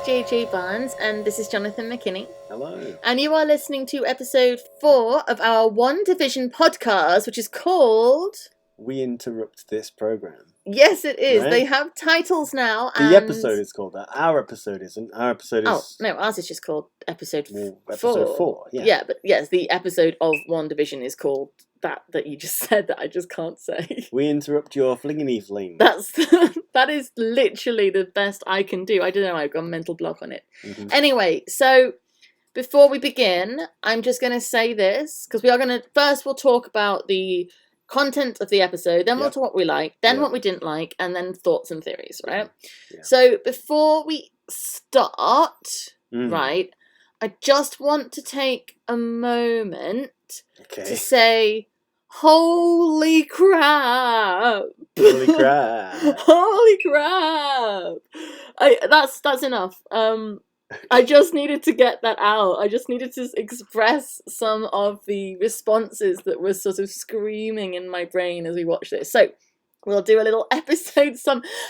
JJ Barnes, and this is Jonathan McKinney. Hello. And you are listening to episode 4 of our WandaVision podcast, which is called... We Interrupt This Program. Yes, it is. Right? They have titles now. The episode is called that. Our episode isn't. Our episode is... Oh, no, ours is just called episode 4. Episode 4, yeah. Yeah, but yes, the episode of WandaVision is called that you just said that I just can't say. We interrupt your flingity fling. That is literally the best I can do. I don't know, I've got a mental block on it. Mm-hmm. Anyway, so before we begin, I'm just going to say this, because we are going to... First, we'll talk about the content of the episode, then we'll talk what we like, then what we didn't like, and then thoughts and theories, right? Yeah. So before we start, right, I just want to take a moment to say, holy crap! Holy crap! Holy crap! That's enough. I just needed to get that out. I just needed to express some of the responses that were sort of screaming in my brain as we watched this. So we'll do a little episode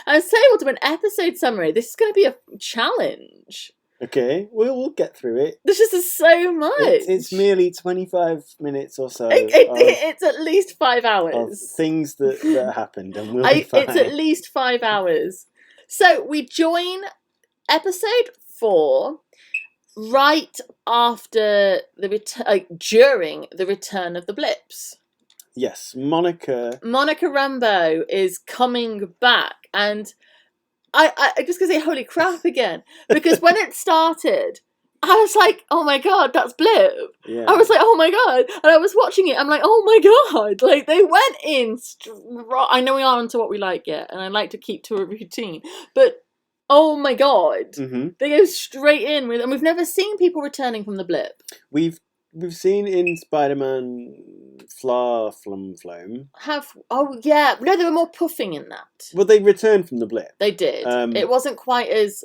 I say we'll do an episode summary. This is going to be a challenge. Okay, we'll get through it. There's just so much. It's merely 25 minutes or so. It's at least 5 hours. Of things that happened, and we'll be fine. It's at least 5 hours. So we join episode 4 right after during the return of the blips. Yes, Monica Rambeau is coming back, and I just gonna say holy crap again, because when it started I was like, oh my god, that's Blip. Yeah. I was like, oh my god, and I was watching it, I'm like, oh my god, like they went in I know we aren't onto what we like yet, and I like to keep to a routine, but oh my god, they go straight in with, and we've never seen people returning from the blip. We've seen in Spider-Man Flom. Oh yeah, no, they were more puffing in that. Well, they returned from the blip. They did. It wasn't quite as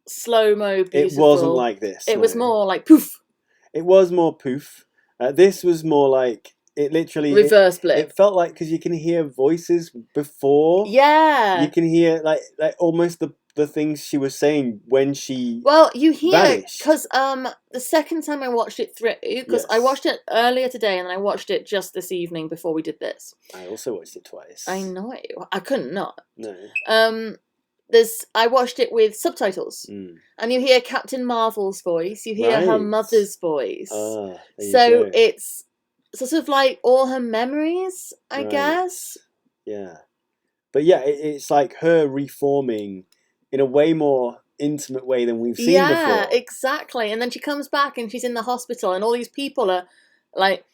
slow-mo beautiful. It wasn't like this. It was more like poof. It was more poof. This was more like, it literally... Reverse blip. It felt like, because you can hear voices before. Yeah. You can hear like almost the things she was saying when she you hear vanished. Because the second time I watched it through, because I watched it earlier today and then I watched it just this evening before we did this. I also watched it twice. I know, I couldn't not. No. I watched it with subtitles, and you hear Captain Marvel's voice, you hear her mother's voice, so it's sort of like all her memories, I guess. Yeah, but yeah, it's like her reforming in a way more intimate way than we've seen before. Yeah, exactly. And then she comes back and she's in the hospital and all these people are like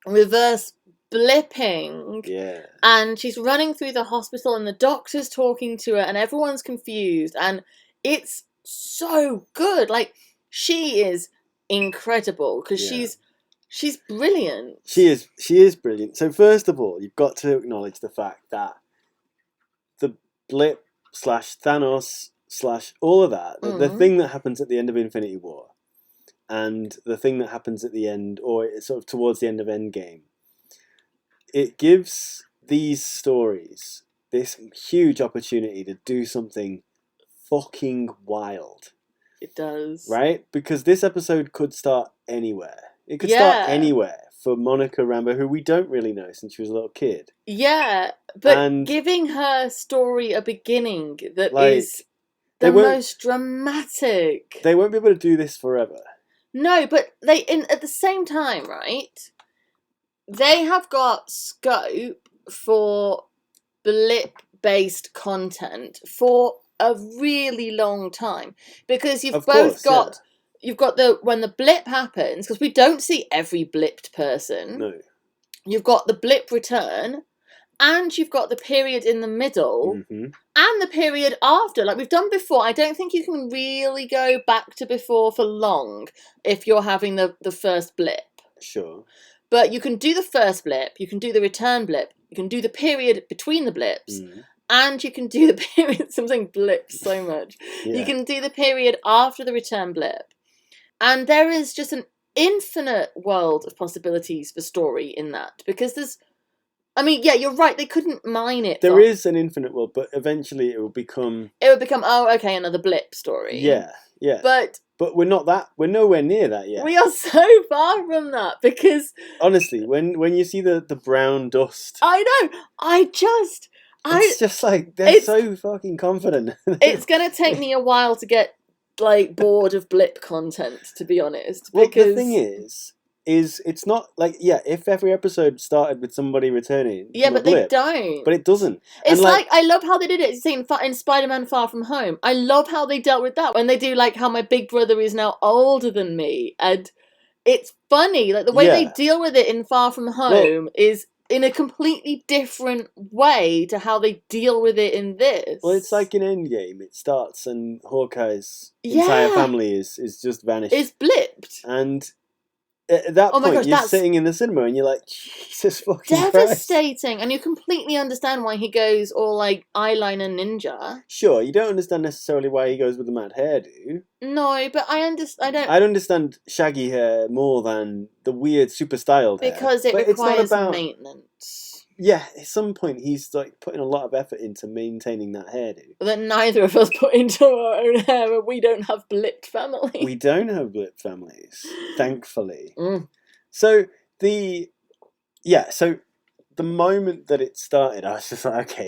reverse blipping. Yeah. And she's running through the hospital and the doctor's talking to her and everyone's confused. And it's so good. Like, she is incredible because she's brilliant. She is brilliant. So first of all, you've got to acknowledge the fact that the blip / Thanos / all of that, the thing that happens at the end of Infinity War and the thing that happens at the end, or sort of towards the end of Endgame, it gives these stories this huge opportunity to do something fucking wild. It does. Right? Because this episode could start anywhere. It could start anywhere for Monica Rambeau, who we don't really know since she was a little kid. Yeah, but giving her story a beginning that is the most dramatic. They won't be able to do this forever. No, but at the same time, right? They have got scope for blip-based content for a really long time, because you've got when the blip happens, because we don't see every blipped person. No. You've got the blip return, and you've got the period in the middle, and the period after. Like we've done before, I don't think you can really go back to before for long if you're having the first blip. Sure. But you can do the first blip, you can do the return blip, you can do the period between the blips, and you can do the period, something blips so much. You can do the period after the return blip. And there is just an infinite world of possibilities for story in that, because there's, I mean, yeah, you're right, they couldn't mine it. There is an infinite world, but eventually it will become... oh, okay, another blip story. Yeah, Yeah. But we're nowhere near that yet. we are so far from that because honestly, when you see the brown dust, I know. it's just like they're so fucking confident. It's gonna take me a while to get like bored of blip content, to be honest. Well, because the thing is it's not like if every episode started with somebody returning, yeah, from but a blip, they don't. But it doesn't. It's like I love how they did it. In Spider-Man: Far From Home, I love how they dealt with that when they do like how my big brother is now older than me, and it's funny. Like the way they deal with it in Far From Home is in a completely different way to how they deal with it in this. Well, it's like in Endgame. It starts and Hawkeye's entire family is just vanished. It's blipped. And at that point, you're sitting in the cinema and you're like, Jesus fucking Christ. Devastating. And you completely understand why he goes all like eyeliner ninja. Sure, you don't understand necessarily why he goes with the mad hairdo. No, but I'd understand shaggy hair more than the weird super styled hair. Because it requires maintenance. Yeah, at some point he's like putting a lot of effort into maintaining that hairdo. That neither of us put into our own hair, and we don't have blipped families. We don't have blipped families, thankfully. So the moment that it started, I was just like,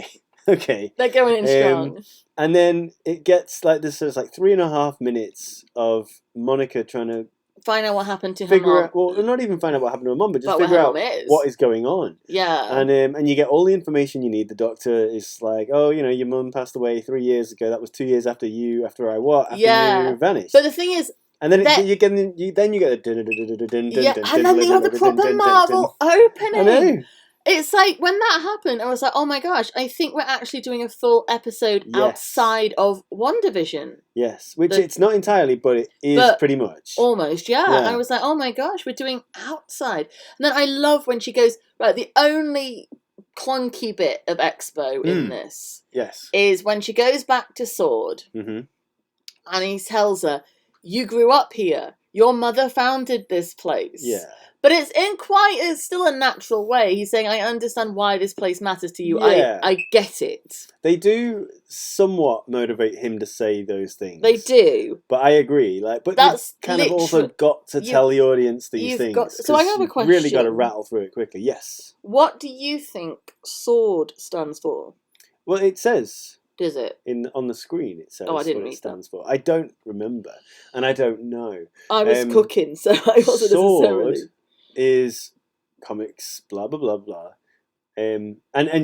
okay. They're going in strong. And then it gets like this. There's like 3.5 minutes of Monica trying to find out what happened to her mom. Well, not even find out what happened to her mom, but just figure out what is going on. Yeah. And you get all the information you need. The doctor is like, oh, your mum passed away 3 years ago. That was 2 years after you vanished. But the thing is, and then you get the and then you have the proper Marvel opening. I know. It's like when that happened, I was like, oh my gosh, I think we're actually doing a full episode outside of WandaVision. Yes, which it's not entirely, but it is pretty much. Almost, yeah. I was like, oh my gosh, we're doing outside. And then I love when she goes, right, the only clunky bit of Expo in this is when she goes back to Sword and he tells her, you grew up here. Your mother founded this place. Yeah. But it's still a natural way. He's saying, I understand why this place matters to you. Yeah. I get it. They do somewhat motivate him to say those things. They do. But I agree. But that's kind of also got to tell the audience these things. So I have a question. You've really got to rattle through it quickly. Yes. What do you think SWORD stands for? Well, it says... Does it? On the screen it says what it stands for. I don't remember. And I don't know. I was cooking, so I wasn't necessarily... is comics, blah blah blah blah, and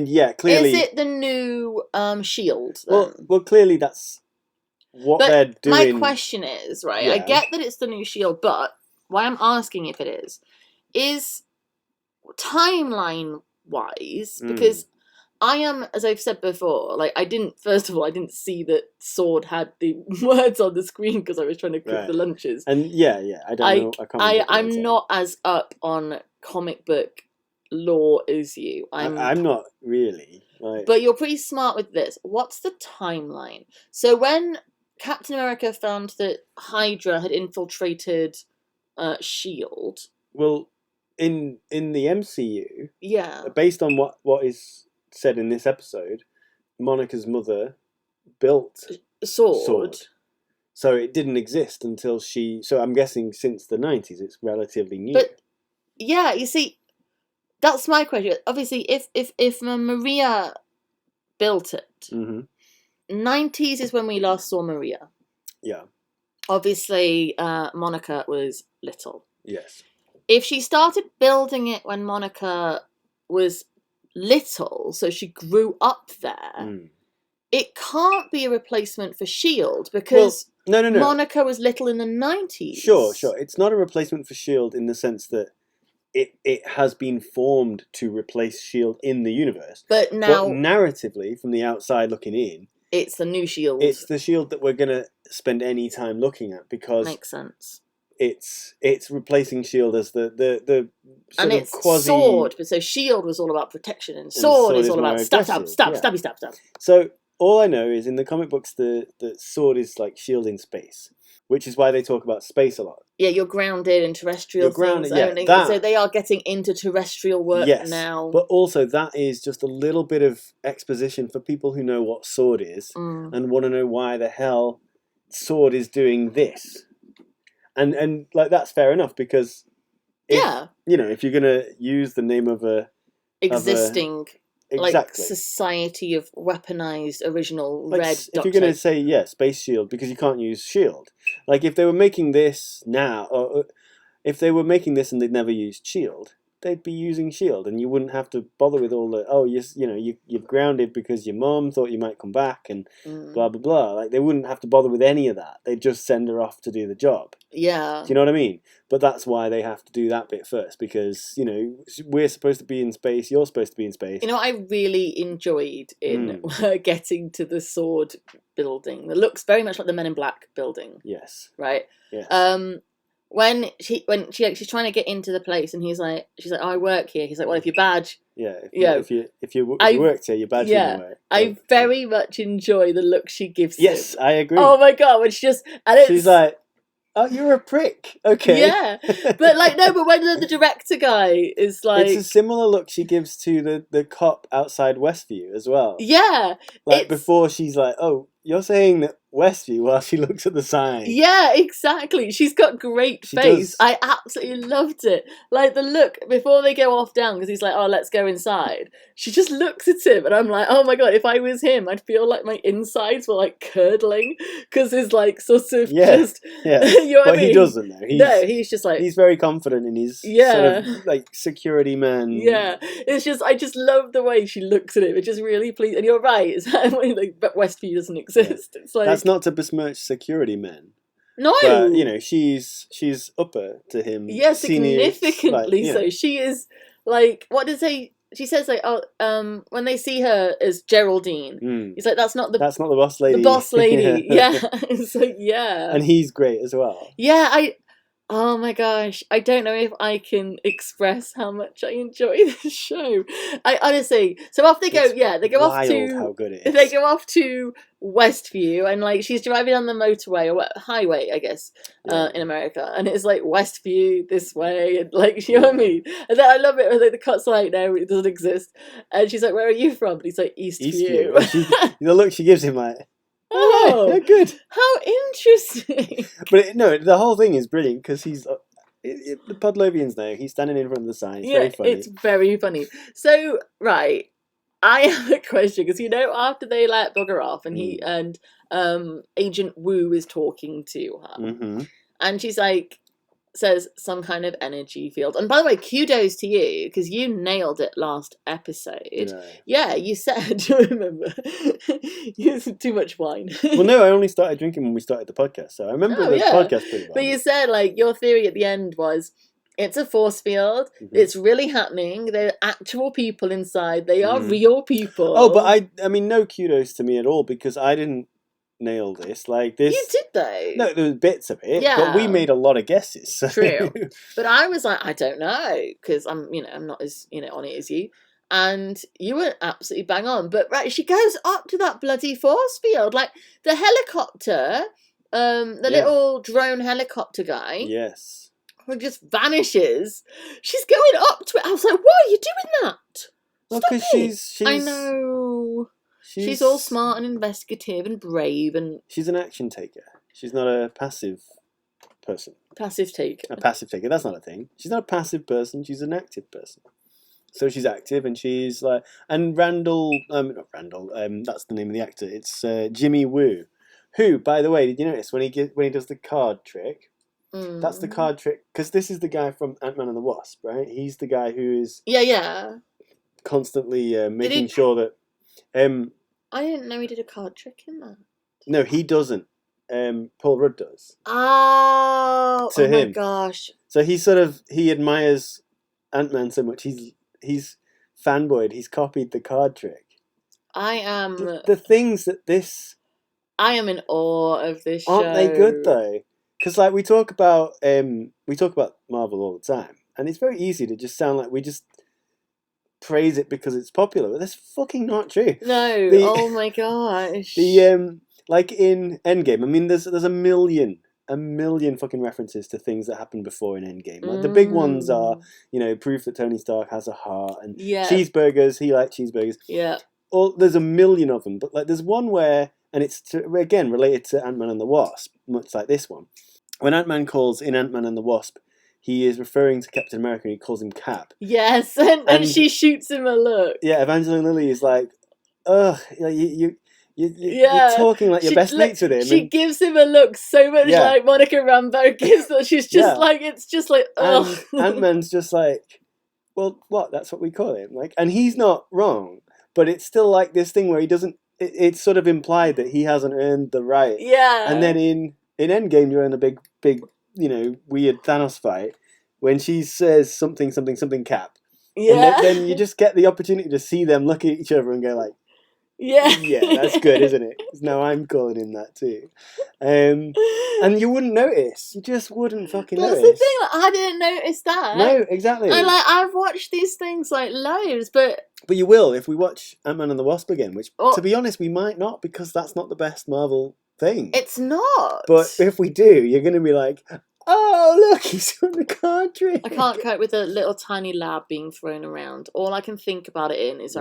yeah, clearly. Is it the new Shield? Then? Well, clearly that's what they're doing. My question is right. I get that it's the new Shield, but why I'm asking if it is timeline wise because I am, as I've said before, like I didn't see that Sword had the words on the screen because I was trying to cook the lunches. And I don't know. I'm not as up on comic book lore as you. I'm not really. But you're pretty smart with this. What's the timeline? So when Captain America found that Hydra had infiltrated Shield. Well, in the MCU, based on what is said in this episode, Monica's mother built Sword. So it didn't exist until so I'm guessing since the 90s it's relatively new. But yeah, you see, that's my question. Obviously, if Maria built it, 90s is when we last saw Maria. Yeah. Obviously, Monica was little. Yes. If she started building it when Monica was little, so she grew up there, it can't be a replacement for S.H.I.E.L.D. because no. Monica was little in the 90s. Sure. It's not a replacement for S.H.I.E.L.D. in the sense that it has been formed to replace S.H.I.E.L.D. in the universe. But now... But narratively, from the outside looking in... It's the new S.H.I.E.L.D. It's the S.H.I.E.L.D. that we're going to spend any time looking at because... Makes sense. It's replacing S.H.I.E.L.D. as the sort and of it's quasi... Sword, so S.H.I.E.L.D. was all about protection, and Sword is all about stab. So all I know is in the comic books, the Sword is like S.H.I.E.L.D. in space, which is why they talk about space a lot. Yeah, you're grounded in terrestrial things only. So they are getting into terrestrial work now. But also that is just a little bit of exposition for people who know what Sword is and want to know why the hell sword is doing this, and like that's fair enough because if you're gonna use the name of a existing exactly society of weaponized original like, red. If you're gonna say space shield because you can't use shield, like if they were making this now, or if they were making this and they'd never used shield, they'd be using shield, and you wouldn't have to bother with all the you've grounded because your mom thought you might come back and blah blah blah. Like they wouldn't have to bother with any of that. They'd just send her off to do the job. Yeah. Do you know what I mean? But that's why they have to do that bit first, because we're supposed to be in space. You're supposed to be in space. You know what I really enjoyed in getting to the sword building? It looks very much like the Men in Black building. Yes. Right. Yes. When she's trying to get into the place, and she's like, oh, I work here. He's like, well, if your badge, if you worked here, your badge wouldn't work. I very much enjoy the look she gives him. Yes, I agree. Oh my god, when she's like, oh, you're a prick. Okay. Yeah, but but when the director guy is like, it's a similar look she gives to the cop outside Westview as well. Yeah, before she's like, oh, you're saying that Westview while she looks at the sign. Yeah, exactly. She's got great face. I absolutely loved it. Like the look before they go off down, because he's like, oh, let's go inside. She just looks at him, and I'm like, oh my god, if I was him, I'd feel like my insides were like curdling, because he's like sort of just you know what I mean? He doesn't though. He's just like, he's very confident in his sort of like security man. Yeah, it's just I just love the way she looks at him. It just really pleases. And you're right. It's but Westview doesn't exist. It's like, that's not to besmirch security men. No, but she's upper to him. Yeah, significantly so. She is like, what does he? She says like, oh, when they see her as Geraldine, he's like, that's not the boss lady. The boss lady, yeah. It's like, yeah, and he's great as well. Yeah, oh my gosh, I don't know if I can express how much I enjoy this show. I honestly, so off they go. They go off to how good it is. They go off to Westview, and like she's driving on the motorway or highway, I guess, in America, and it's like Westview this way, and like, you know what I mean. And then I love it when like the cut's like, no, it doesn't exist, and she's like, where are you from? And he's like, Eastview. The look she gives him, like, oh, yeah, good. How interesting. But the whole thing is brilliant because he's the Podlovian's now. He's standing in front of the sign. It's very funny. It's very funny. So, right, I have a question because after they let Bugger off and he and Agent Wu is talking to her, and she's like, says some kind of energy field. And by the way, kudos to you because you nailed it last episode. Yeah, you said, do you remember? You had too much wine. Well, no, I only started drinking when we started the podcast, so I remember the podcast pretty well. But you said like your theory at the end was it's a force field. It's really happening. There are actual people inside. They are real people. Oh, but I mean, no kudos to me at all because I didn't nail this. Like this, you did though. No, there was bits of it, but we made a lot of guesses. So. True, but I was like, I don't know because I'm not as on it as you, and you were absolutely bang on. But right, she goes up to that bloody force field, like the helicopter, the little drone helicopter guy. Yes, who just vanishes. She's going up to it. I was like, why are you doing that? Well, because she's. I know. She's all smart and investigative and brave, and she's an action taker. She's not a passive person. Passive taker. A passive taker. That's not a thing. She's not a passive person. She's an active person. So she's active, and she's like, and Randall. Not Randall. That's the name of the actor. It's Jimmy Woo, who, by the way, did you notice when he does the card trick? That's the card trick because this is the guy from Ant-Man and the Wasp, right? He's the guy who is constantly making sure that. I didn't know he did a card trick in that. No, he doesn't. Paul Rudd does. Oh, my gosh. So he admires Ant-Man so much. He's fanboyed. He's copied the card trick. I am the things that this. I am in awe of this show. Aren't they good though? Because like we talk about Marvel all the time, and it's very easy to just sound like we just praise it because it's popular, but that's fucking not true. No, oh my gosh. Like in Endgame, I mean, there's a million fucking references to things that happened before in Endgame. Like the big ones are, proof that Tony Stark has a heart and cheeseburgers. He liked cheeseburgers. Yeah. There's a million of them, but like there's one where and it's again related to Ant-Man and the Wasp, much like this one. When Ant-Man calls in Ant-Man and the Wasp, he is referring to Captain America and he calls him Cap. Yes, and she shoots him a look. Yeah, Evangeline Lilly is like, ugh, you're talking like your best mates with him. She gives him a look so much like Monica Rambeau gives her. She's just like, it's just like, ugh. And Ant-Man's just like, well, what? That's what we call him. Like, and he's not wrong, but it's still like this thing where he doesn't. It's sort of implied that he hasn't earned the right. Yeah. And then in Endgame, during the big, weird Thanos fight, when she says something Cap, and then you just get the opportunity to see them look at each other and go like, yeah, that's good, isn't it? Now I'm calling him that too. And you wouldn't notice. You just wouldn't fucking notice. That's the thing. Like, I didn't notice that. No, exactly. And I've watched these things like loads, but you will if we watch Ant-Man and the Wasp again. Which, to be honest, we might not, because that's not the best Marvel thing. It's not. But if we do, you're going to be like, oh, look, he's on the card trick. I can't cope with a little tiny lab being thrown around. All I can think about it in is,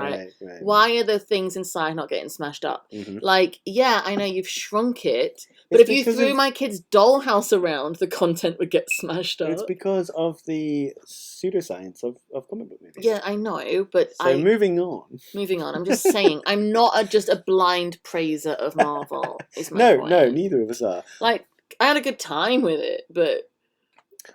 why are the things inside not getting smashed up? Mm-hmm. Like, yeah, I know you've shrunk it, but if you threw my kid's dollhouse around, the content would get smashed up. It's because of the pseudoscience of comic book movies. Yeah, I know, but moving on. Moving on. I'm just saying, I'm not just a blind praiser of Marvel. Is my point. No, neither of us are. Like, I had a good time with it, but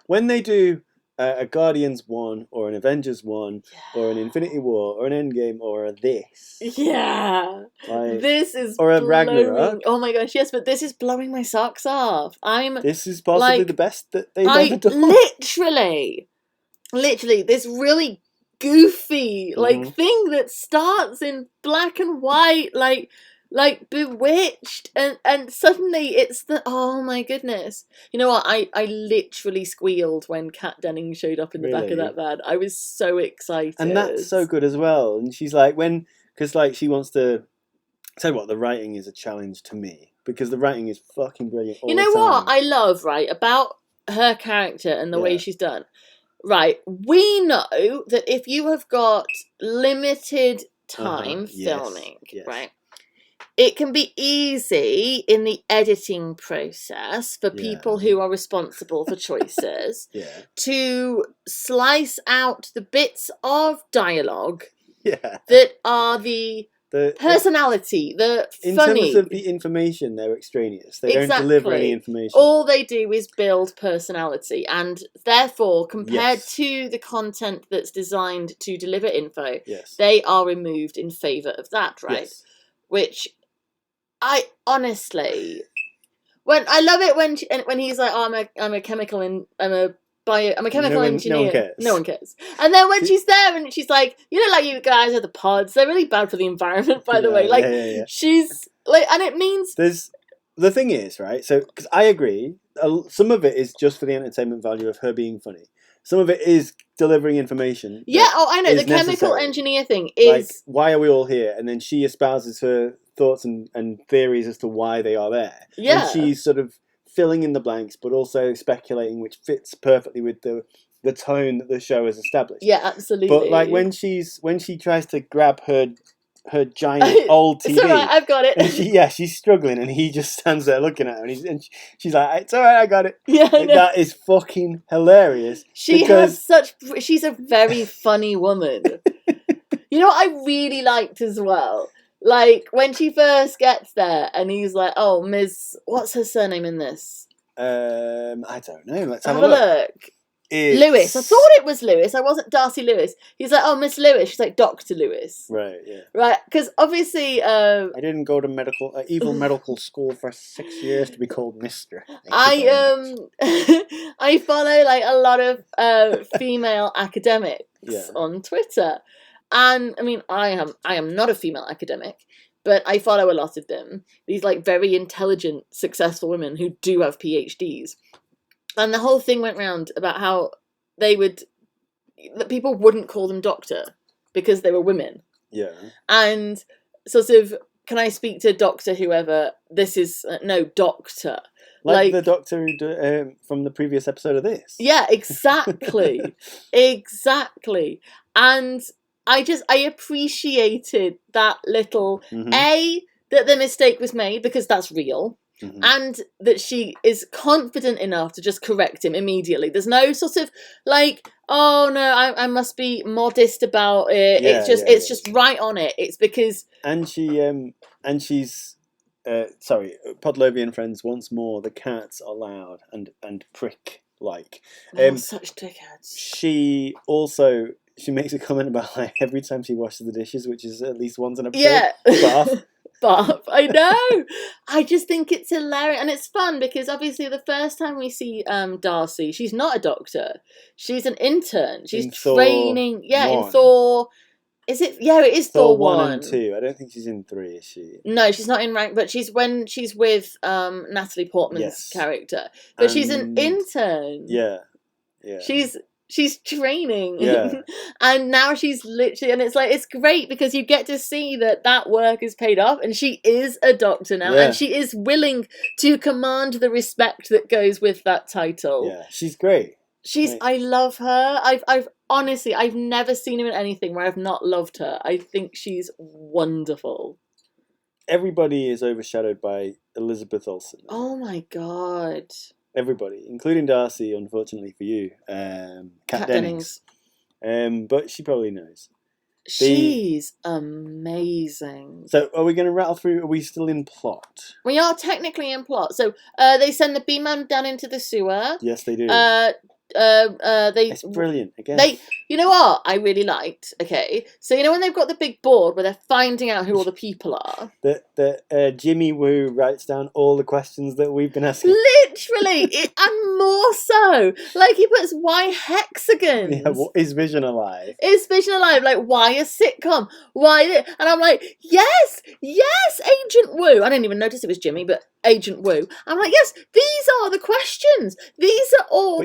when they do a Guardians 1 or an Avengers 1 or an Infinity War or an Endgame or a this. Yeah. This is or a Ragnarok. Oh my gosh, yes, but this is blowing my socks off. This is possibly the best that they've ever done. Literally, this really goofy thing that starts in black and white, like Bewitched, and suddenly it's oh my goodness. You know what, I literally squealed when Kat Denning showed up in the back of that van. I was so excited. And that's so good as well. And she's like, because she wants to tell you what, the writing is a challenge to me, because the writing is fucking brilliant all you know the time. What I love about her character and the way she's done, we know that if you have got limited time filming, right, it can be easy in the editing process for people who are responsible for choices to slice out the bits of dialogue that are the personality, the funny. In terms of the information, they're extraneous. They don't deliver any information. All they do is build personality, and therefore, compared to the content that's designed to deliver info, they are removed in favour of that, right? Yes. Which I honestly, I love it when he's like, oh, I'm a chemical and I'm a chemical engineer. No one cares. And then when she's there and she's like, you know, like, you guys are the pods. They're really bad for the environment, by the way. Like, she's like, and it means the thing is, right? So, because I agree, some of it is just for the entertainment value of her being funny. Some of it is delivering information. Yeah, I know. The chemical engineer thing is like, why are we all here? And then she espouses her thoughts and theories as to why they are there. Yeah. And she's sort of filling in the blanks, but also speculating, which fits perfectly with the tone that the show has established. Yeah, absolutely. But like when she tries to grab her giant old TV, it's alright, I've got it. And she's struggling, and he just stands there looking at her, and she's like, "It's alright, I got it." Yeah, that is fucking hilarious. She's a very funny woman. You know what I really liked as well? Like, when she first gets there, and he's like, oh, Ms. What's her surname in this? I don't know. Let's have a look. Lewis. I thought it was Lewis. I wasn't Darcy Lewis. He's like, oh, Miss Lewis. She's like, Dr. Lewis. Right, yeah. Right, because obviously... I didn't go to evil medical school for 6 years to be called Mr. I follow, like, a lot of female academics on Twitter. And I mean, I am not a female academic, but I follow a lot of them. These like very intelligent, successful women who do have PhDs. And the whole thing went round about how that people wouldn't call them doctor because they were women. Yeah. And sort of, can I speak to Doctor whoever? This is no doctor. Like the doctor who from the previous episode of this. Yeah, exactly. Exactly. And I appreciated that little that the mistake was made because that's real. And that she is confident enough to just correct him immediately. There's no sort of like, oh no, I must be modest about it. It's just right on it. It's because she's sorry, Podlovian friends. Once more, the cats are loud and prick like. Such dickheads. She makes a comment about like every time she washes the dishes, which is at least once an episode. Yeah. Bath. I know. I just think it's hilarious, and it's fun because obviously the first time we see Darcy, she's not a doctor. She's an intern. She's training. In Thor. Is it? Yeah, it is Thor 1 and 2. I don't think she's in 3, is she? No, she's not in rank, but she's with Natalie Portman's character. But she's an intern. Yeah. She's training. Yeah. And now she's literally, and it's like, it's great because you get to see that work is paid off, and she is a doctor now, and she is willing to command the respect that goes with that title. Yeah, she's great. I love her. I've honestly, I've never seen her in anything where I've not loved her. I think she's wonderful. Everybody is overshadowed by Elizabeth Olsen. Oh my God. Everybody, including Darcy, unfortunately for you, Kat Dennings. But she probably knows. She's amazing. So are we going to rattle through? Are we still in plot? We are technically in plot. So they send the B-Man down into the sewer. Yes, they do. It's brilliant. Again, you know what I really liked? Okay, so you know when they've got the big board where they're finding out who all the people are. That Jimmy Woo writes down all the questions that we've been asking. Literally, and more so. Like he puts, why hexagons? Yeah, is Vision alive? Is Vision alive? Like, why a sitcom? Why? And I'm like, yes, Agent Woo. I didn't even notice it was Jimmy, but Agent Woo. I'm like, yes, these are the questions. These are all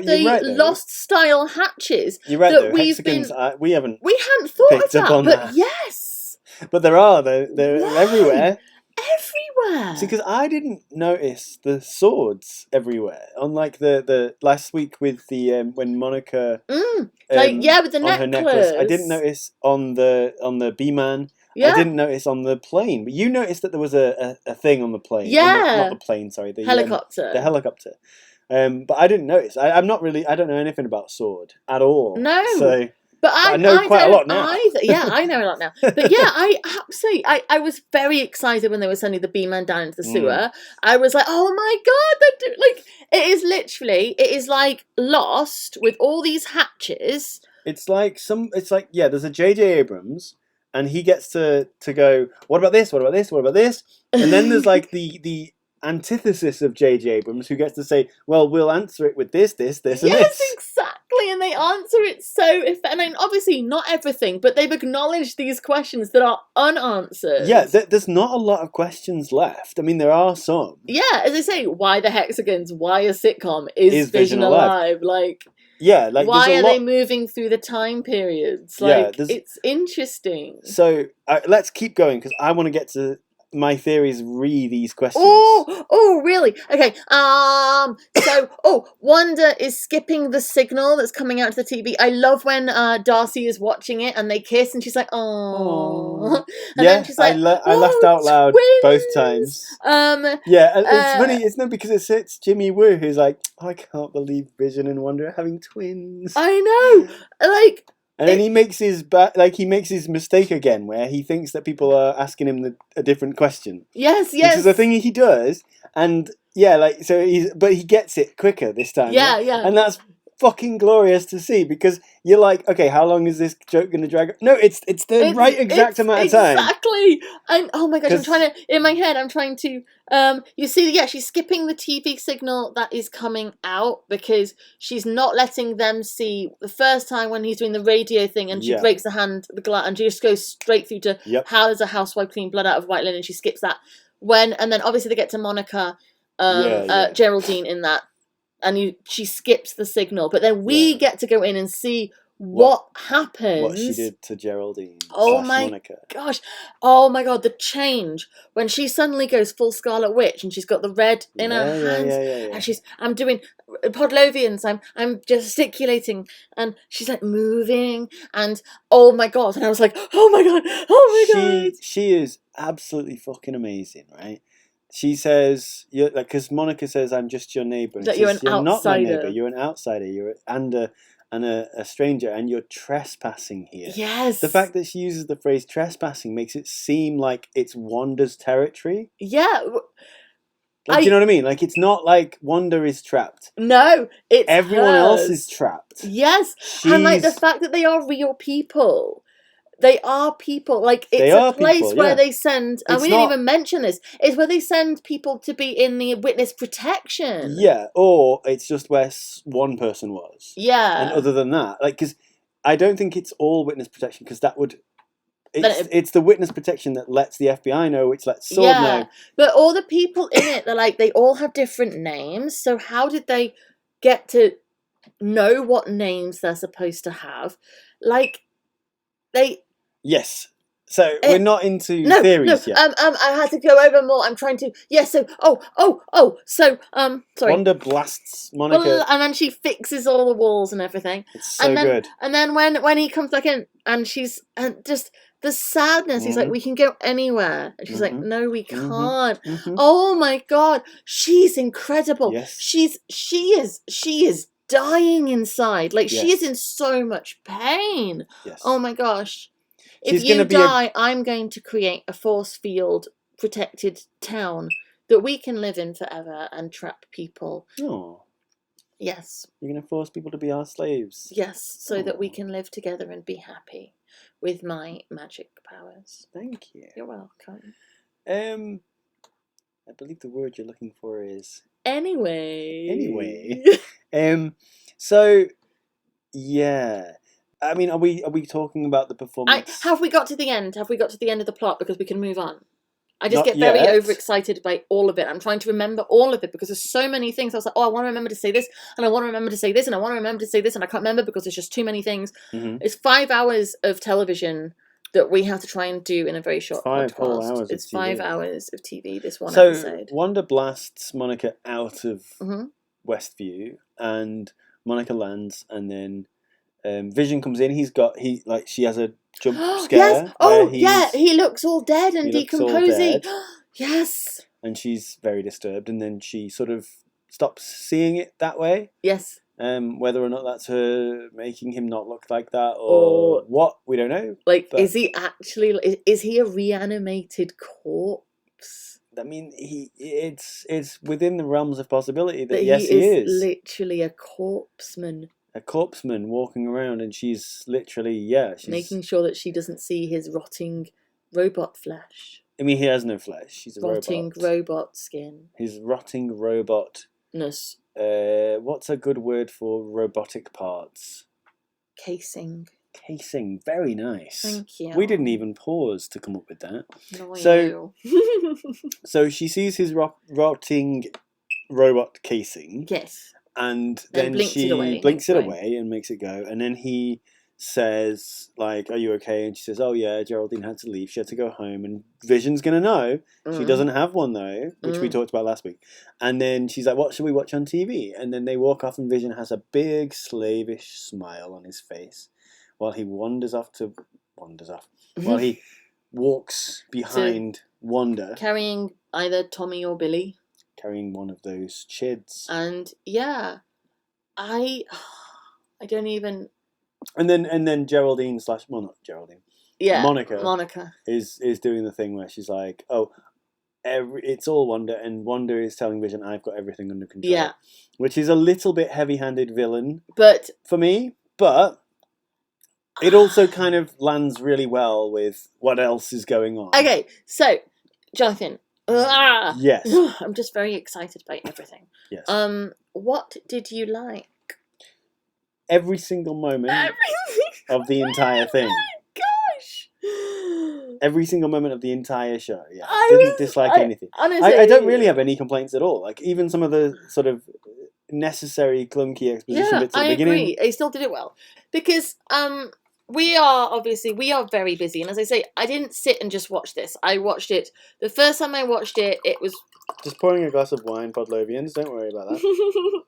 Lost style hatches. You're right, that though. Hexagons, we hadn't thought of that, but that. yes. But they're everywhere. Everywhere. See, because I didn't notice the swords everywhere. Unlike the last week with the when Monica, with the necklace. Her necklace. I didn't notice on the B-Man. Yeah. I didn't notice on the plane, but you noticed that there was a thing on the plane. Yeah, not the plane. Sorry, the helicopter. The helicopter. But I didn't notice. I don't know anything about sword at all. No. So. But I know quite a lot now. Yeah, I know a lot now. But yeah, I was very excited when they were sending the B-Man down into the sewer. I was like, oh my God, it is like Lost with all these hatches. It's like there's a J.J. Abrams, and he gets to go, what about this? What about this? What about this? And then there's like the antithesis of J.J. Abrams, who gets to say, well, we'll answer it with this, and this. Yes, exactly. And they answer it and I mean, obviously not everything, but they've acknowledged these questions that are unanswered. Yeah, there's not a lot of questions left. I mean, there are some. Yeah, as I say, why the hexagons? Why a sitcom? Is Vision alive? Like, yeah, like why are they moving through the time periods? Like, it's interesting. So let's keep going because I want to get to my theories re these questions. Oh, really? Okay. Wanda is skipping the signal that's coming out to the TV. I love when Darcy is watching it and they kiss and she's like, oh. And then she's like, I laughed out loud both times. It's funny. It's not because it's Jimmy Woo who's like, I can't believe Vision and Wanda are having twins. I know. Like. And then he makes his mistake again, where he thinks that people are asking him a different question. Yes. Which is a thing he does, and but he gets it quicker this time. Yeah. And that's fucking glorious to see because you're like, okay, how long is this joke going to drag? No, it's the right exact amount of time. Exactly. And oh my gosh, I'm trying to. You see, she's skipping the TV signal that is coming out because she's not letting them see the first time when he's doing the radio thing and she breaks the glass, and she just goes straight through to how does a housewife clean blood out of white linen. She skips that and then obviously they get to Monica, Geraldine in that. And she skips the signal, but then we get to go in and see what happens. What she did to Geraldine. Oh / my Monica. gosh. Oh my god, the change. When she suddenly goes full Scarlet Witch and she's got the red in her hands. And I'm doing Podlovians, I'm gesticulating, and she's like moving, and oh my god. And I was like, oh my god. She is absolutely fucking amazing, right? She says, "You're like," because Monica says, "I'm just your neighbor." That you're an You're not my outsider. neighbor. You're an outsider. You're a stranger, and you're trespassing here. Yes. The fact that she uses the phrase trespassing makes it seem like it's Wanda's territory. Yeah. Like, do you know what I mean? Like, it's not like Wanda is trapped. No, it's everyone hers. else is trapped. Yes, and like the fact that they are real people. They are people. Like, it's a place where they send, and we didn't even mention this, it's where they send people to be in the witness protection. Yeah, or it's just where one person was. Yeah. And other than that, like, because I don't think it's all witness protection, because that would... It's the witness protection that lets the FBI know, which lets Sword know. But all the people in it, they're like, they all have different names, so how did they get to know what names they're supposed to have? Like, they... Yes. So we're not into theories yet. I had to go over more. I'm trying to. Yes. Yeah, so so sorry. Wanda blasts Monica, and then she fixes all the walls and everything. It's so good. And then when he comes back in, and she's just the sadness. He's like, we can go anywhere, and she's like, no, we can't. Oh my god, she's incredible. Yes. She is dying inside. Like, she is in so much pain. Yes. Oh my gosh. If you die, I'm going to create a force field protected town that we can live in forever and trap people. Oh. Yes. You're going to force people to be our slaves. Yes, so that we can live together and be happy with my magic powers. Thank you. You're welcome. I believe the word you're looking for is... Anyway. So, yeah... I mean, are we talking about the performance? Have we got to the end? Have we got to the end of the plot? Because we can move on. I just get very overexcited by all of it. I'm trying to remember all of it because there's so many things. I was like, oh, I want to remember to say this, and I want to remember to say this, and I want to remember to say this, and I can't remember because there's just too many things. It's 5 hours of television that we have to try and do in a very short podcast. 5 whole hours. It's 5 hours of TV. This one episode. So Wanda blasts Monica out of Westview, and Monica lands, and then Vision comes in. She has a jump scare. Yes. Oh, yeah. He looks all dead and decomposing. Yes. And she's very disturbed, and then she sort of stops seeing it that way. Yes. Whether or not that's her making him not look like that, or what, we don't know. Like, is he a reanimated corpse? I mean, it's within the realms of possibility that yes, he is literally a corpseman. A corpseman walking around, and she's literally, she's making sure that she doesn't see his rotting robot flesh. I mean, he has no flesh. He's a rotting robot skin. His rotting robotness. What's a good word for robotic parts? Casing. Casing. Very nice. Thank you. We didn't even pause to come up with that. No, so she sees his rotting robot casing. Yes. And then she blinks it away and makes it go. And then he says, like, are you okay? And she says, oh, yeah, Geraldine had to leave. She had to go home. And Vision's going to know. She doesn't have one, though, which we talked about last week. And then she's like, what should we watch on TV? And then they walk off, and Vision has a big slavish smile on his face while he while he walks behind Wanda. Carrying either Tommy or Billy. Carrying one of those chids. And I don't even. And then Geraldine / not Geraldine. Yeah. Monica is doing the thing where she's like, oh, it's all Wanda, and Wanda is telling Vision, I've got everything under control. Yeah. Which is a little bit heavy-handed villain, but for me, but it also kind of lands really well with what else is going on. Okay, so Jonathan. Yes. I'm just very excited by everything. Yes. What did you like? Every single moment of the entire thing. Oh my gosh. Every single moment of the entire show. Yeah. Didn't dislike anything. Honestly, I don't really have any complaints at all. Like, even some of the sort of necessary clunky exposition Yeah, bits at I the beginning. agree. They still did it well because we are very busy, and as I say, I didn't sit and just watch this. I watched it the first time I watched it. It was Just pouring a glass of wine, Podlovians. Don't worry about that.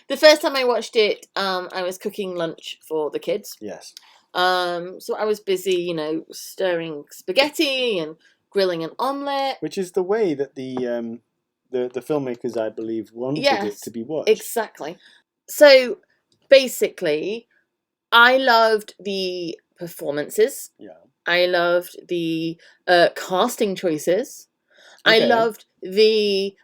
the first time I watched it. I was cooking lunch for the kids. Yes. So I was busy, stirring spaghetti and grilling an omelette. Which is the way that the filmmakers, I believe, wanted it to be watched. Exactly. So basically, I loved the performances. Yeah. I loved the casting choices. Okay. I loved the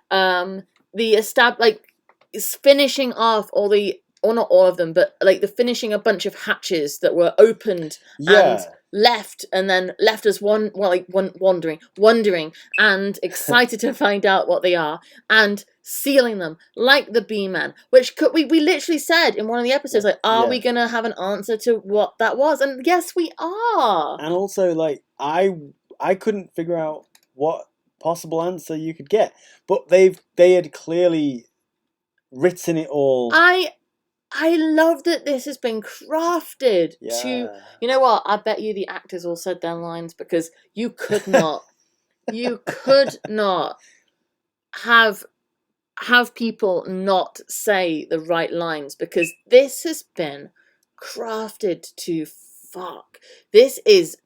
finishing off all the, or not all of them, but like the finishing a bunch of hatches that were opened and left, and then left us wondering and excited to find out what they are, and sealing them like the B-Man, which we literally said in one of the episodes, like, are we gonna have an answer to what that was? And yes, we are. And also, like, I couldn't figure out what possible answer you could get, but they had clearly written it all. I love that this has been crafted to, you know what, I bet you the actors all said their lines, because you could not have people not say the right lines, because this has been crafted to fuck. This is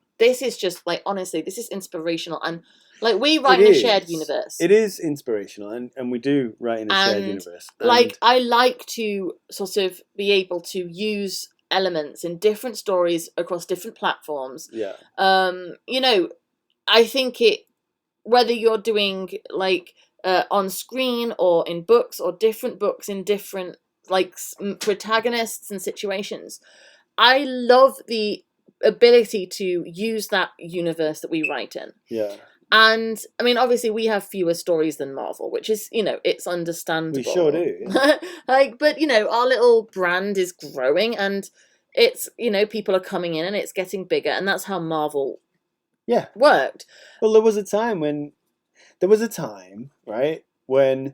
just, like, honestly, this is inspirational, and like, we write in a shared universe. It is inspirational, and we do write in a shared universe. Like, I like to sort of be able to use elements in different stories across different platforms. Yeah. I think whether you're doing like on screen or in books, or different books in different like protagonists and situations, I love the ability to use that universe that we write in. Yeah. And I mean, obviously, we have fewer stories than Marvel, which is, it's understandable. We sure do. Yeah. But our little brand is growing, and it's, people are coming in, and it's getting bigger, and that's how Marvel worked. Well, there was a time, right, when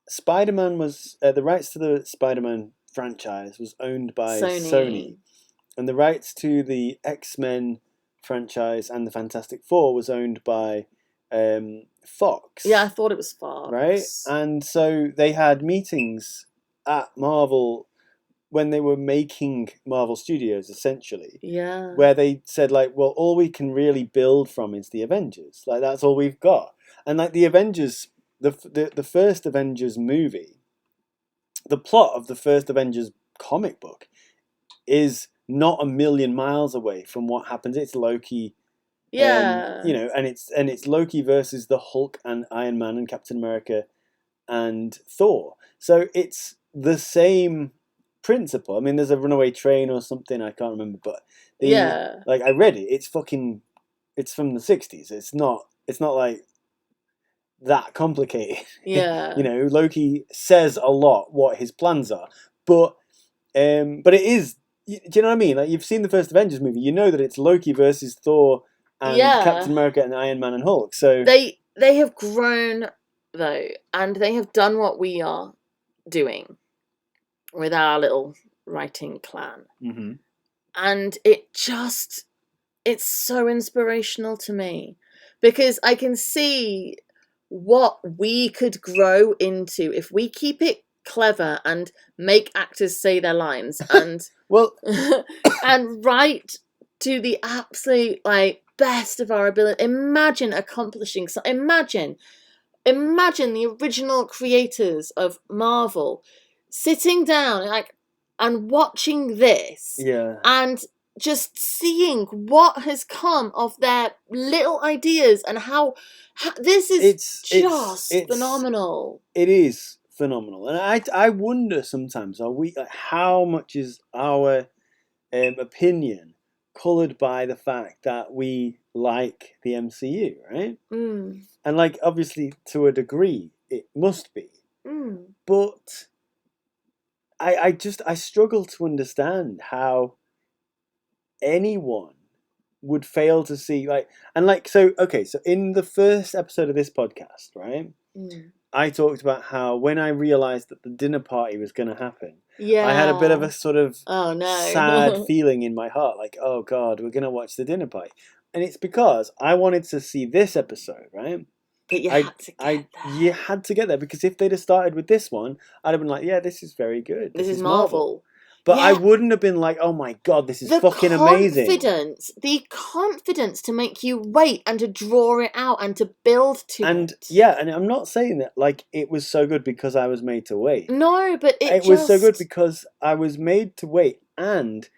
Spider-Man was the rights to the Spider-Man franchise was owned by Sony, and the rights to the X-Men franchise and the Fantastic Four was owned by Fox. Yeah, I thought it was Fox. Right? And so they had meetings at Marvel when they were making Marvel Studios, essentially. Yeah. Where they said, like, well, all we can really build from is the Avengers. Like, that's all we've got. And, like, the Avengers, the first Avengers movie, the plot of the first Avengers comic book is not a million miles away from what happens. It's Loki, and it's Loki versus the Hulk and Iron Man and Captain America and Thor. So it's the same principle. I mean, there's a runaway train or something, I can't remember, but like, I read it. It's from the 60s. It's not like that complicated. Yeah. Loki says a lot what his plans are, but it is. Do you know what I mean? Like, you've seen the first Avengers movie, you know that it's Loki versus Thor and Captain America and Iron Man and Hulk. So they have grown, though, and they have done what we are doing with our little writing clan. Mm-hmm. And it's so inspirational to me, because I can see what we could grow into if we keep it clever and make actors say their lines and and write to the absolute, like, best of our ability. Imagine accomplishing imagine the original creators of Marvel sitting down and watching this, and just seeing what has come of their little ideas, and how this is phenomenal. It is phenomenal, and I wonder sometimes, how much is our opinion coloured by the fact that we like the MCU, right? Mm. And, like, obviously to a degree it must be, but I struggle to understand how anyone would fail to see, like, and, like, so in the first episode of this podcast, right, I talked about how when I realised that the dinner party was going to happen, Yeah. I had a bit of a sort of sad no. feeling in my heart, like, oh God, we're going to watch the dinner party. And it's because I wanted to see this episode, right? But you had to get there. You had to get there, because if they'd have started with this one, I'd have been like, yeah, this is very good. This is Marvel. But Yeah. I wouldn't have been like, oh my God, this is fucking amazing. The confidence to make you wait and to draw it out and to build to and it. Yeah, and I'm not saying that like it was so good because I was made to wait. No, but it was so good because I was made to wait and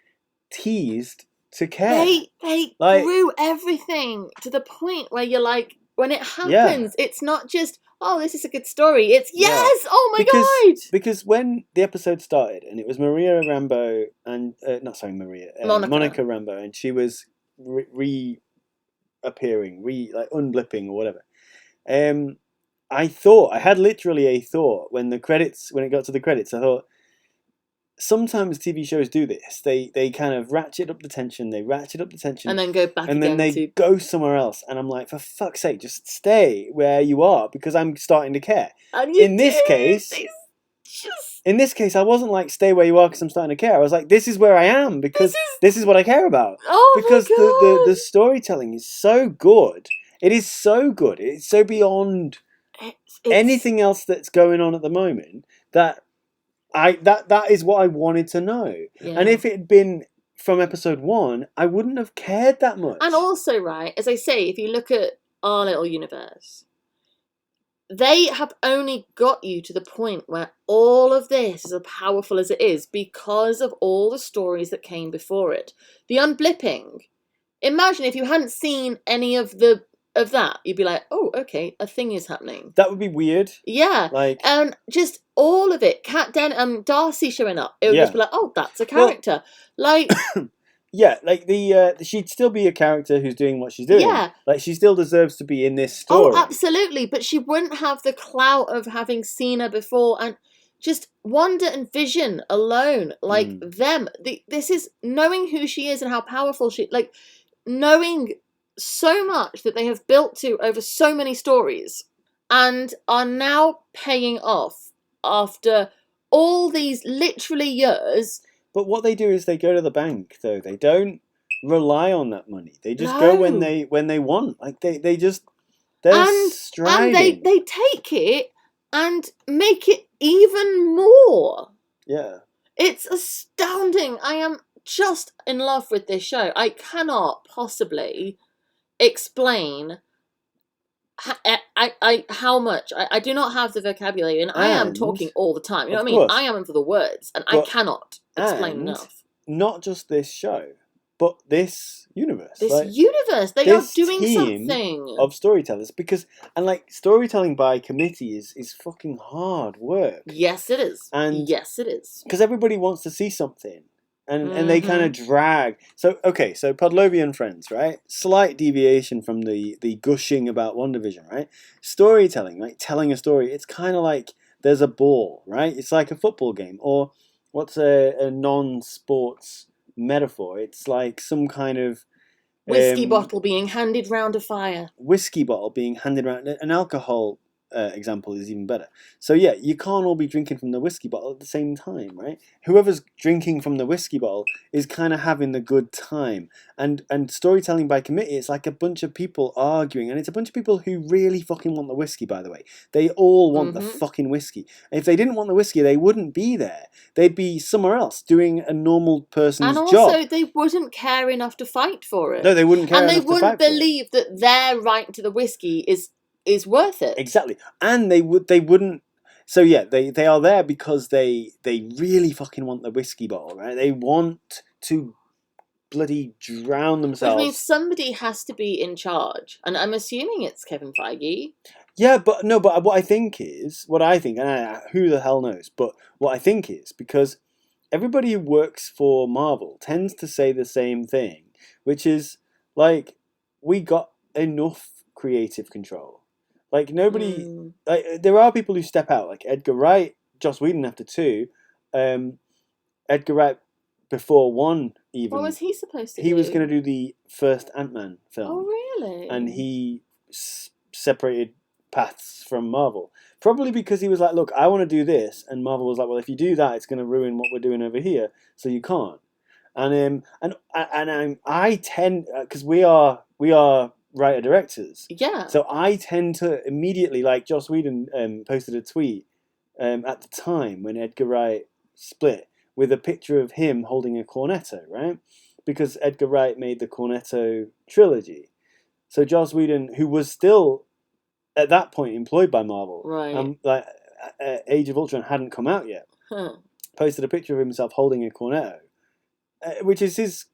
teased to care. They grew everything to the point where you're like, when it happens, it's not just, oh, this is a good story. It's, yes, oh my God. Because when the episode started, and it was Monica Rambeau, and, Monica Rambeau, and she was reappearing, like unblipping or whatever. I had literally a thought when it got to the credits, I thought, sometimes TV shows do this. They kind of ratchet up the tension, and then go back and then they go somewhere else. And I'm like, for fuck's sake, just stay where you are, because I'm starting to care. In this case, I wasn't like, stay where you are because I'm starting to care. I was like, this is where I am because this is what I care about. Oh because my God. the storytelling is so good. It is so good. It's so beyond anything else that's going on at the moment that that is what I wanted to know. Yeah. And if it had been from episode 1, I wouldn't have cared that much. And also, right, as I say, if you look at our little universe, they have only got you to the point where all of this is as powerful as it is because of all the stories that came before it. The unblipping. Imagine if you hadn't seen any of that, you'd be like, oh, okay, a thing is happening. That would be weird. Yeah. And just all of it, Darcy showing up, it would just be like, oh, that's a character. Yeah, like she'd still be a character who's doing what she's doing. Yeah. Like, she still deserves to be in this story. Oh, absolutely. But she wouldn't have the clout of having seen her before. And just Wanda and Vision alone, them. This is knowing who she is and how powerful knowing so much that they have built to over so many stories and are now paying off after all these literally years. But what they do is they go to the bank, though. They don't rely on that money. They just go when they want. Like they're striding. And they take it and make it even more. Yeah. It's astounding. I am just in love with this show. I cannot possibly explain how much I do not have the vocabulary, and I am talking all the time. You know what I mean? I am in for the words, and I cannot explain enough. Not just this show, but this universe. They are doing something of storytellers, storytelling by committee is fucking hard work. Yes, it is. Yes, it is. Because everybody wants to see something. And they kind of drag. So Podlovia and Friends, right? Slight deviation from the gushing about WandaVision, right? Storytelling, like telling a story. It's kind of like there's a ball, right? It's like a football game. Or what's a non-sports metaphor? It's like some kind of whiskey bottle being handed round a fire. Whiskey bottle being handed round. An alcohol example is even better. So yeah, you can't all be drinking from the whiskey bottle at the same time, right? Whoever's drinking from the whiskey bottle is kind of having the good time. And storytelling by committee, it's like a bunch of people arguing, and it's a bunch of people who really fucking want the whiskey, by the way. They all want the fucking whiskey. And if they didn't want the whiskey, they wouldn't be there. They'd be somewhere else doing a normal person's job. And also, they wouldn't care enough to fight for it. No, they wouldn't care enough to fight for it. And they wouldn't believe that their right to the whiskey is worth it. Exactly. And they wouldn't. So yeah, they are there because they really fucking want the whiskey bottle, right? They want to bloody drown themselves. Which means somebody has to be in charge, and I'm assuming it's Kevin Feige. Yeah, but what I think, and who the hell knows, but what I think is, because everybody who works for Marvel tends to say the same thing, which is like, we got enough creative control. Like, nobody, there are people who step out, like Edgar Wright, Joss Whedon after 2, Edgar Wright before 1 even. What was he supposed to do? He was going to do the first Ant-Man film. Oh, really? And he separated paths from Marvel. Probably because he was like, look, I want to do this, and Marvel was like, well, if you do that, it's going to ruin what we're doing over here, so you can't. And I tend, because we are writer directors. Yeah. So I tend to immediately, like Joss Whedon posted a tweet at the time when Edgar Wright split with a picture of him holding a cornetto, right? Because Edgar Wright made the Cornetto trilogy. So Joss Whedon, who was still at that point employed by Marvel, right? Age of Ultron hadn't come out yet. Posted a picture of himself holding a cornetto, which is his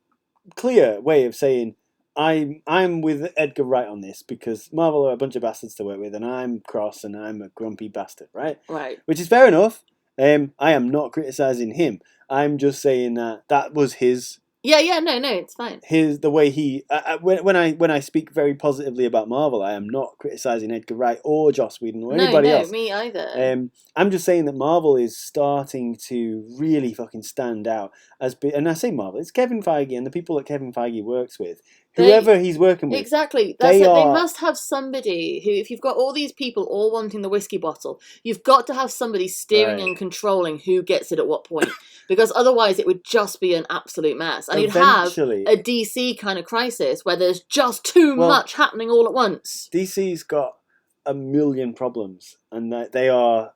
clear way of saying, I'm with Edgar Wright on this because Marvel are a bunch of bastards to work with, and I'm cross and I'm a grumpy bastard, right? Right. Which is fair enough. I am not criticizing him. I'm just saying that was his. Yeah, no, it's fine. The way he when I speak very positively about Marvel, I am not criticizing Edgar Wright or Joss Whedon or anybody else. No, me either. I'm just saying that Marvel is starting to really fucking stand out and I say Marvel, it's Kevin Feige and the people that Kevin Feige works with. Whoever he's working with. Exactly. They must have somebody who, if you've got all these people all wanting the whiskey bottle, you've got to have somebody steering and controlling who gets it at what point. Because otherwise it would just be an absolute mess. And you'd have a DC kind of crisis where there's just too much happening all at once. DC's got a million problems, and they are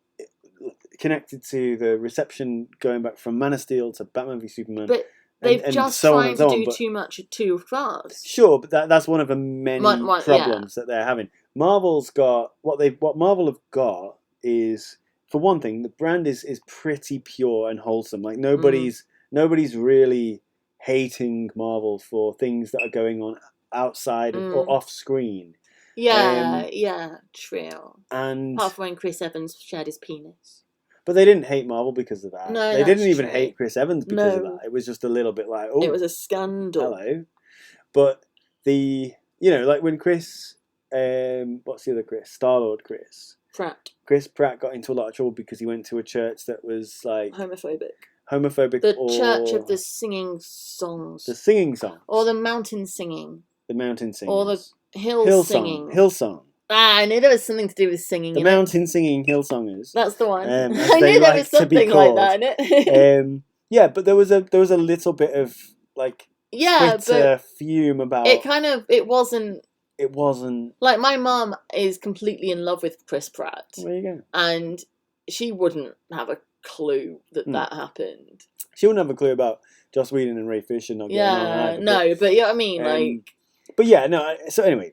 connected to the reception going back from Man of Steel to Batman v Superman. But they've just tried to do too much too fast. Sure, but that's one of the many problems that they're having. Marvel's got what Marvel have got is, for one thing, the brand is pretty pure and wholesome. Like nobody's really hating Marvel for things that are going on outside or off screen. Yeah, true. And apart from when Chris Evans shared his penis. But they didn't hate Marvel because of that. No, they didn't even hate Chris Evans because of that. It was just a little bit like, oh, it was a scandal. Hello, but like when Chris, what's the other Chris? Star-Lord Pratt. Chris Pratt got into a lot of trouble because he went to a church that was like homophobic. The church of the singing songs. The singing songs. Or the mountain singing. The mountain singing. Or the hill singing. Hillsong. I knew there was something to do with singing. The mountain singing Hillsongers. That's the one. I knew there was something like that in it. Yeah, but there was a little bit of like Twitter fume about it wasn't. It wasn't like my mum is completely in love with Chris Pratt. There you go. And she wouldn't have a clue that happened. She wouldn't have a clue about Joss Whedon and Ray Fisher not getting on either. No, but you know what I mean, like. But yeah, no. So anyway,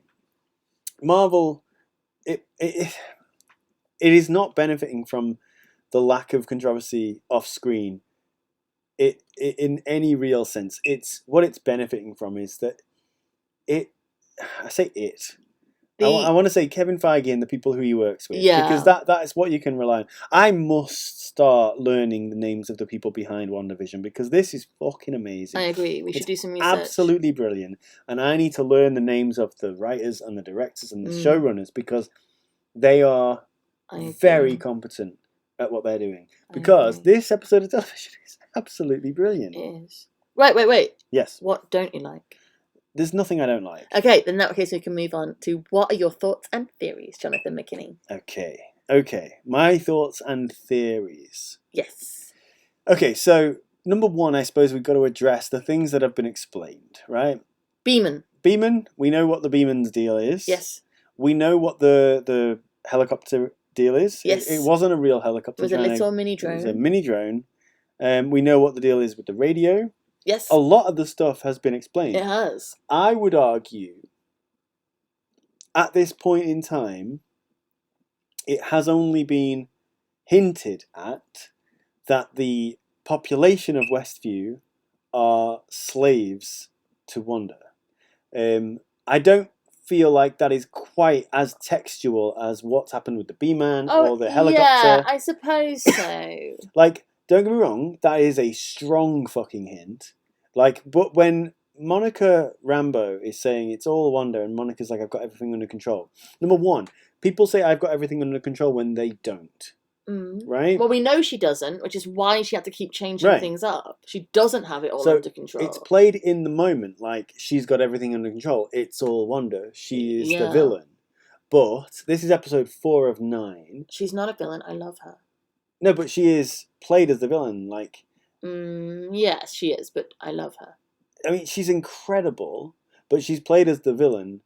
Marvel. It is not benefiting from the lack of controversy off screen. It in any real sense. What it's benefiting from is that I say it. I want to say Kevin Feige and the people who he works with. Yeah. Because that is what you can rely on. I must start learning the names of the people behind WandaVision because this is fucking amazing. I agree. We should do some research. Absolutely brilliant. And I need to learn the names of the writers and the directors and the showrunners because they are very competent at what they're doing. Because this episode of television is absolutely brilliant. It is. Wait. Yes. What don't you like? There's nothing I don't like. Okay, then in that case we can move on to what are your thoughts and theories, Jonathan McKinney? Okay. My thoughts and theories. Yes. Okay, so number one, I suppose we've got to address the things that have been explained, right? Beeman, we know what the Beeman's deal is. Yes. We know what the helicopter deal is. Yes. It wasn't a real helicopter. It was a little mini drone. It was a mini drone. We know what the deal is with the radio. Yes. A lot of the stuff has been explained. It has. I would argue, at this point in time, it has only been hinted at that the population of Westview are slaves to Wanda. I don't feel like that is quite as textual as what's happened with the B-Man or the helicopter. Yeah, I suppose so. Like, don't get me wrong, that is a strong fucking hint. Like, but when Monica Rambeau is saying it's all Wanda and Monica's like, I've got everything under control. Number one, people say I've got everything under control when they don't. Right? Well, we know she doesn't, which is why she had to keep changing things up. She doesn't have it all under control. It's played in the moment like she's got everything under control. It's all Wanda. She is the villain. But this is episode 4 of 9. She's not a villain. I love her. No, but she is played as the villain. Like, yes, she is, but I love her. I mean, she's incredible, but she's played as the villain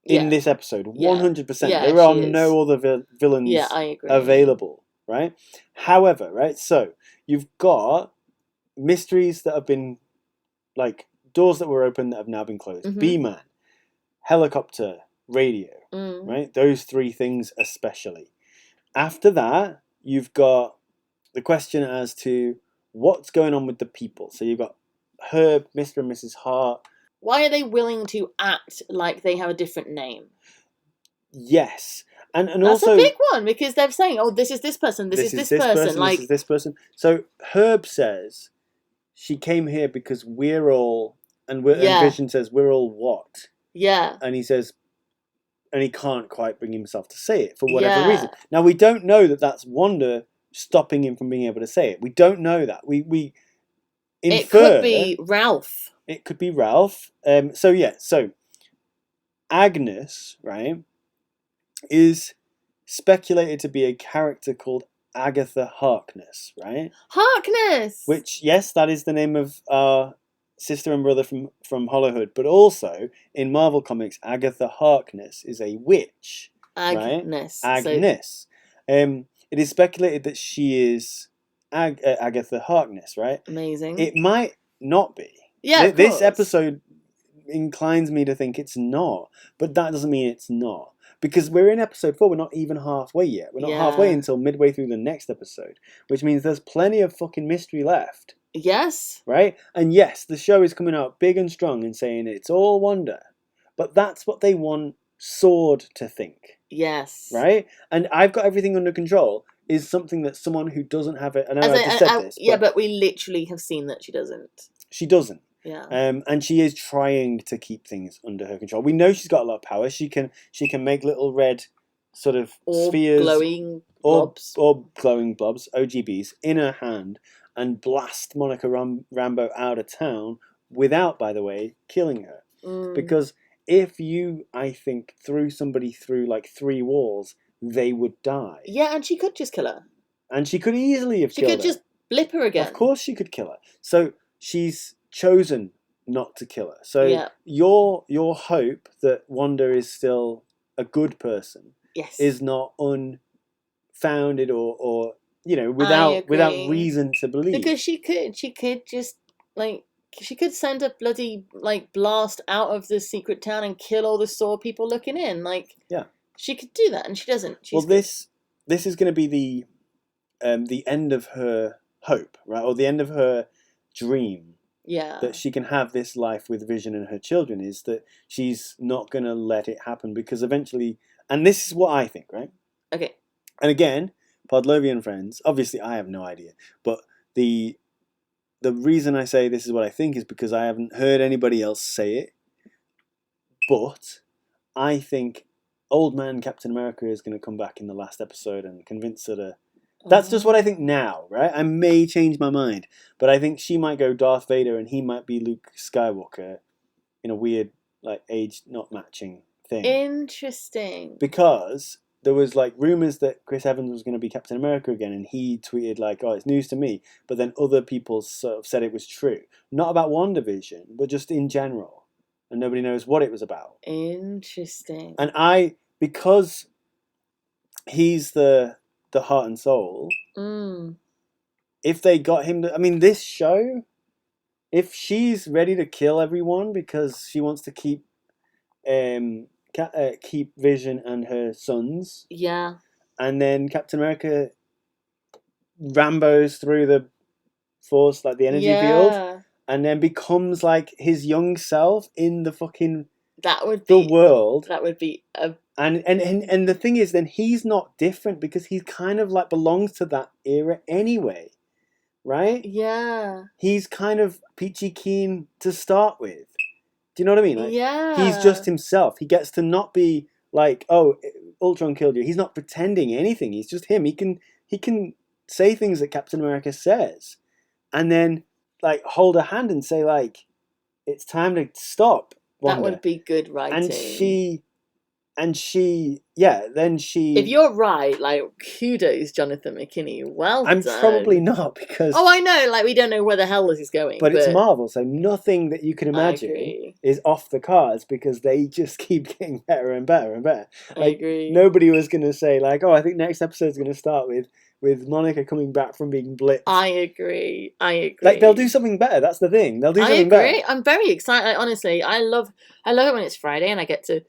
in this episode. 100%. Yeah, there are she is. no other villains I agree. available, right? However, right, so you've got mysteries that have been, like, doors that were open that have now been closed. B-Man, helicopter, radio, right? Those 3 things especially. After that, you've got the question as to what's going on with the people. So you've got Herb, Mr. and Mrs. Hart. Why are they willing to act like they have a different name? Yes. And That's also a big one, because they're saying, oh, this is this person, this is this person. Like, this is this person. So Herb says she came here because we're all, and Vision says we're all what? Yeah. And he says, and he can't quite bring himself to say it for whatever reason. Now, we don't know that that's Wanda stopping him from being able to say it. We don't know that. We infer. It could be Ralph. It could be Ralph. So Agnes, right, is speculated to be a character called Agatha Harkness, right? Harkness! Which, yes, that is the name of our sister and brother from Hollowhood, but also in Marvel Comics, Agatha Harkness is a witch. Agnes. Right? Agnes. It is speculated that she is Agatha Harkness, right? Amazing. It might not be. Yeah, this episode inclines me to think it's not, but that doesn't mean it's not. Because we're in episode 4, we're not even halfway yet. We're not halfway until midway through the next episode, which means there's plenty of fucking mystery left. Yes. Right? And yes, the show is coming out big and strong and saying it's all Wanda. But that's what they want Sword to think. Yes. Right? And I've got everything under control is something that someone who doesn't have it... I know I just said this. Yeah, but we literally have seen that she doesn't. She doesn't. Yeah. And she is trying to keep things under her control. We know she's got a lot of power. She can make little red sort of spheres, glowing blobs, or glowing blobs, OGBs, in her hand and blast Monica Rambeau out of town without, by the way, killing her. Because if you, I think, threw somebody through like 3 walls, they would die. Yeah, and she could just kill her. And she could easily have killed her. She could just blip her again. Of course she could kill her. So she's chosen not to kill her. So your hope that Wanda is still a good person is not unfounded or without reason to believe. Because she could just she could send a bloody blast out of the secret town and kill all the Saw people looking in. She could do that, and she doesn't. This is going to be the end of her hope, right, or the end of her dream. Yeah. That she can have this life with Vision and her children, is that she's not going to let it happen, because eventually, and this is what I think, right? Okay. And again, Podlovian friends, obviously I have no idea, but the reason I say this is what I think is because I haven't heard anybody else say it, but I think Old Man Captain America is going to come back in the last episode and convince her to... That's just what I think now, right? I may change my mind, but I think she might go Darth Vader and he might be Luke Skywalker in a weird, age not matching thing. Interesting. Because there was, rumours that Chris Evans was going to be Captain America again, and he tweeted, oh, it's news to me, but then other people sort of said it was true. Not about WandaVision, but just in general. And nobody knows what it was about. Interesting. And because he's the heart and soul, if they got him to, this show, if she's ready to kill everyone because she wants to keep Vision and her sons, and then Captain America Rambo's through the force, the energy field, and then becomes his young self in the fucking world, that would be a... And the thing is, then he's not different, because he kind of belongs to that era anyway, right? Yeah. He's kind of peachy keen to start with. Do you know what I mean? He's just himself. He gets to not be oh, Ultron killed you. He's not pretending anything. He's just him. He can say things that Captain America says, and then hold her hand and say it's time to stop, Wanda. That would be good writing. And she And she. If you're right, like, kudos, Jonathan McKinney. Well I'm done. probably not, because... Oh, I know, like, we don't know where the hell this is going. But it's Marvel, so nothing that you can imagine agree. is off the cards, because they just keep getting better and better and better. I agree. Nobody was going to say, like, oh, I think next episode's going to start with Monica coming back from being blipped. I agree. Like, they'll do something better. That's the thing. They'll do something better. I'm very excited. Like, honestly, I love it when it's Friday and I get to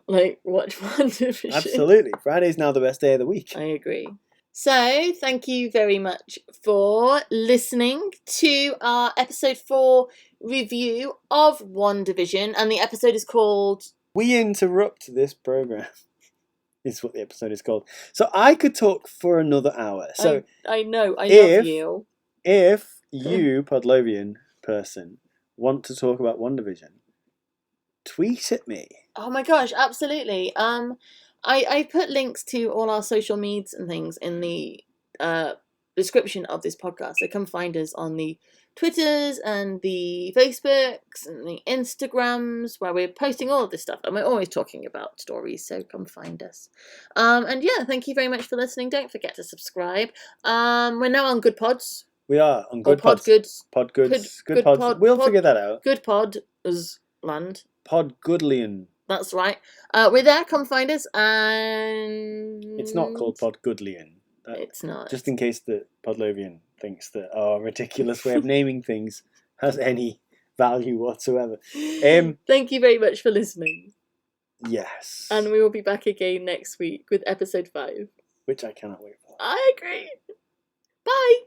like watch WandaVision. Absolutely. Friday's now the best day of the week. I agree. So, thank you very much for listening to our episode 4 review of WandaVision, and the episode is called We Interrupt This Program. Is what the episode is called. So I could talk for another hour. So I know, I love you. If you, Podlovian person, want to talk about WandaVision, tweet at me. Oh my gosh, absolutely. I put links to all our social medias and things in the description of this podcast. So come find us on the Twitters and the Facebooks and the Instagrams, where we're posting all of this stuff, and we're always talking about stories, so come find us. And yeah, thank you very much for listening. Don't forget to subscribe. We're now on Good Pods. We are on Good Pod Pods. Goods. Pod Goods. Good Pods. We'll figure that out. Good Pod as land. Pod Goodlian. That's right. We're there. Come find us. And it's not called Pod Goodlian. It's not. Just in case the Podlovian thinks that our ridiculous way of naming things has any value whatsoever. Thank you very much for listening. Yes. And we will be back again next week with episode 5. Which I cannot wait for. I agree. Bye.